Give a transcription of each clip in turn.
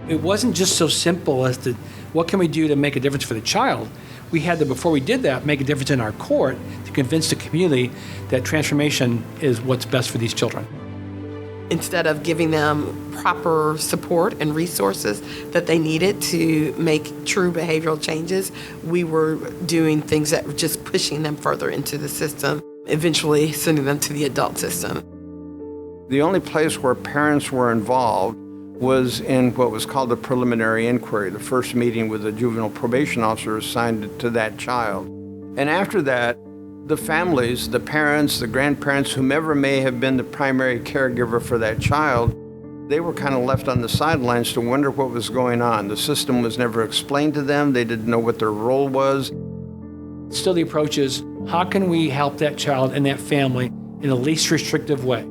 It wasn't just so simple as to what can we do to make a difference for the child. We had to, before we did that, make a difference in our court to convince the community that transformation is what's best for these children. Instead of giving them proper support and resources that they needed to make true behavioral changes, we were doing things that were just pushing them further into the system, eventually sending them to the adult system. The only place where parents were involved was in what was called the preliminary inquiry, the first meeting with a juvenile probation officer assigned to that child. And after that, the families, the parents, the grandparents, whomever may have been the primary caregiver for that child, they were kind of left on the sidelines to wonder what was going on. The system was never explained to them. They didn't know what their role was. Still, the approach is, how can we help that child and that family in the least restrictive way?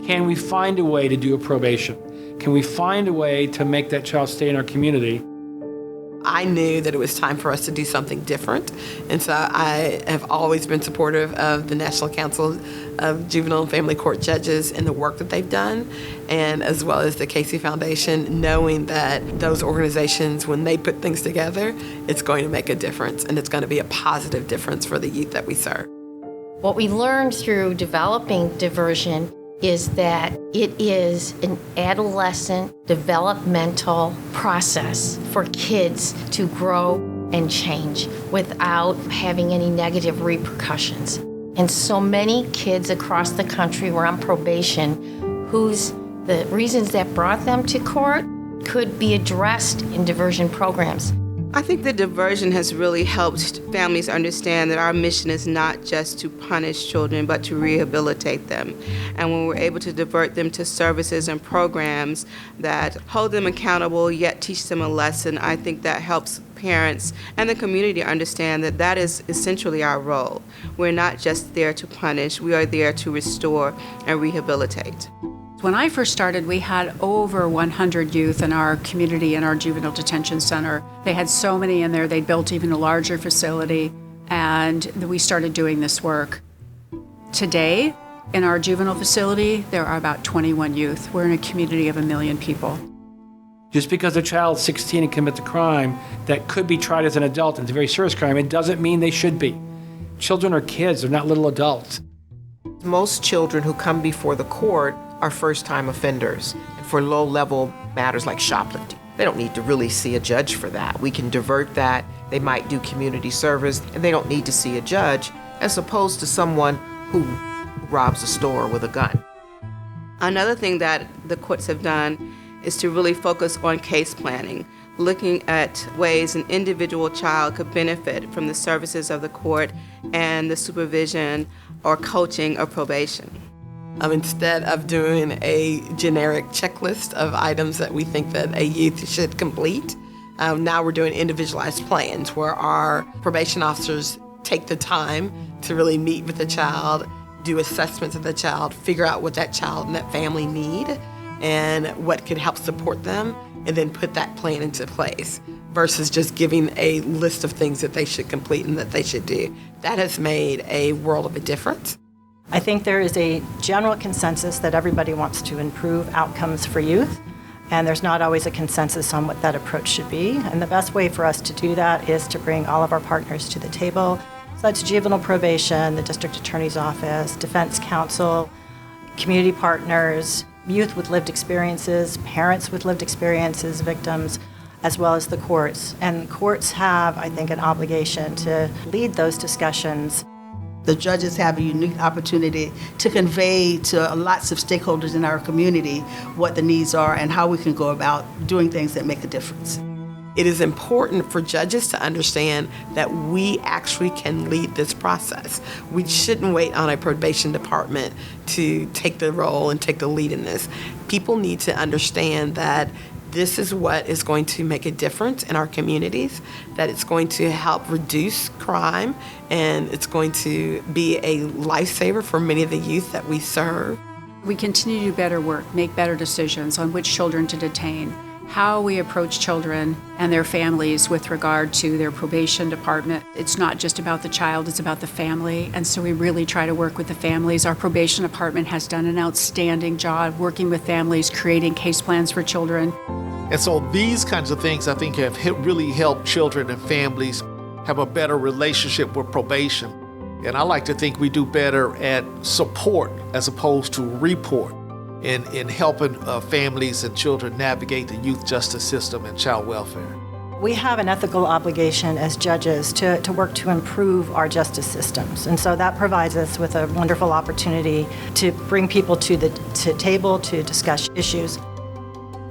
Can we find a way to do a probation? Can we find a way to make that child stay in our community? I knew that it was time for us to do something different, and so I have always been supportive of the National Council of Juvenile and Family Court Judges and the work that they've done, and as well as the Casey Foundation, knowing that those organizations, when they put things together, it's going to make a difference, and it's going to be a positive difference for the youth that we serve. What we learned through developing diversion is that it is an adolescent developmental process for kids to grow and change without having any negative repercussions. And so many kids across the country were on probation the reasons that brought them to court could be addressed in diversion programs. I think that diversion has really helped families understand that our mission is not just to punish children, but to rehabilitate them. And when we're able to divert them to services and programs that hold them accountable, yet teach them a lesson, I think that helps parents and the community understand that that is essentially our role. We're not just there to punish, we are there to restore and rehabilitate. When I first started, we had over 100 youth in our community in our juvenile detention center. They had so many in there, they built even a larger facility, and we started doing this work. Today, in our juvenile facility, there are about 21 youth. We're in a community of 1 million people. Just because a child's 16 and commits a crime that could be tried as an adult and it's a very serious crime, it doesn't mean they should be. Children are kids, they're not little adults. Most children who come before the court are first-time offenders for low-level matters like shoplifting. They don't need to really see a judge for that. We can divert that. They might do community service, and they don't need to see a judge, as opposed to someone who robs a store with a gun. Another thing that the courts have done is to really focus on case planning, looking at ways an individual child could benefit from the services of the court and the supervision or coaching of probation. Instead of doing a generic checklist of items that we think that a youth should complete, now we're doing individualized plans where our probation officers take the time to really meet with the child, do assessments of the child, figure out what that child and that family need and what could help support them, and then put that plan into place versus just giving a list of things that they should complete and that they should do. That has made a world of a difference. I think there is a general consensus that everybody wants to improve outcomes for youth, and there's not always a consensus on what that approach should be. And the best way for us to do that is to bring all of our partners to the table. So that's juvenile probation, the district attorney's office, defense counsel, community partners, youth with lived experiences, parents with lived experiences, victims, as well as the courts. And courts have, I think, an obligation to lead those discussions. The judges have a unique opportunity to convey to lots of stakeholders in our community what the needs are and how we can go about doing things that make a difference. It is important for judges to understand that we actually can lead this process. We shouldn't wait on a probation department to take the role and take the lead in this. People need to understand that this is what is going to make a difference in our communities, that it's going to help reduce crime, and it's going to be a lifesaver for many of the youth that we serve. We continue to do better work, make better decisions on which children to detain, how we approach children and their families with regard to their probation department. It's not just about the child, it's about the family, and so we really try to work with the families. Our probation department has done an outstanding job working with families, creating case plans for children. And so these kinds of things, I think, have really helped children and families have a better relationship with probation. And I like to think we do better at support as opposed to report in helping families and children navigate the youth justice system and child welfare. We have an ethical obligation as judges to work to improve our justice systems. And so that provides us with a wonderful opportunity to bring people to the table to discuss issues.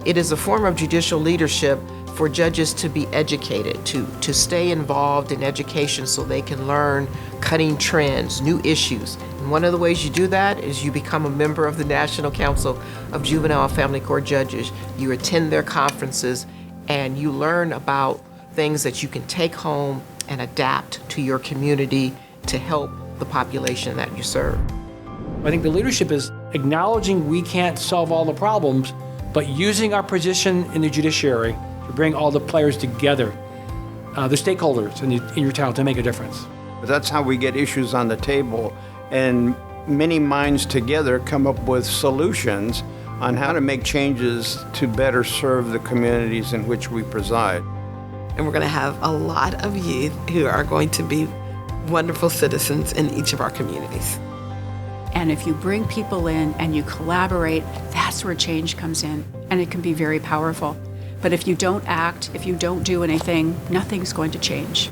It is a form of judicial leadership for judges to be educated, to stay involved in education so they can learn cutting trends, new issues. And one of the ways you do that is you become a member of the National Council of Juvenile and Family Court Judges. You attend their conferences and you learn about things that you can take home and adapt to your community to help the population that you serve. I think the leadership is acknowledging we can't solve all the problems, but using our position in the judiciary to bring all the players together, the stakeholders in your town, to make a difference. But that's how we get issues on the table, and many minds together come up with solutions on how to make changes to better serve the communities in which we preside. And we're going to have a lot of youth who are going to be wonderful citizens in each of our communities. And if you bring people in and you collaborate, that's where change comes in, and it can be very powerful. But if you don't act, if you don't do anything, nothing's going to change.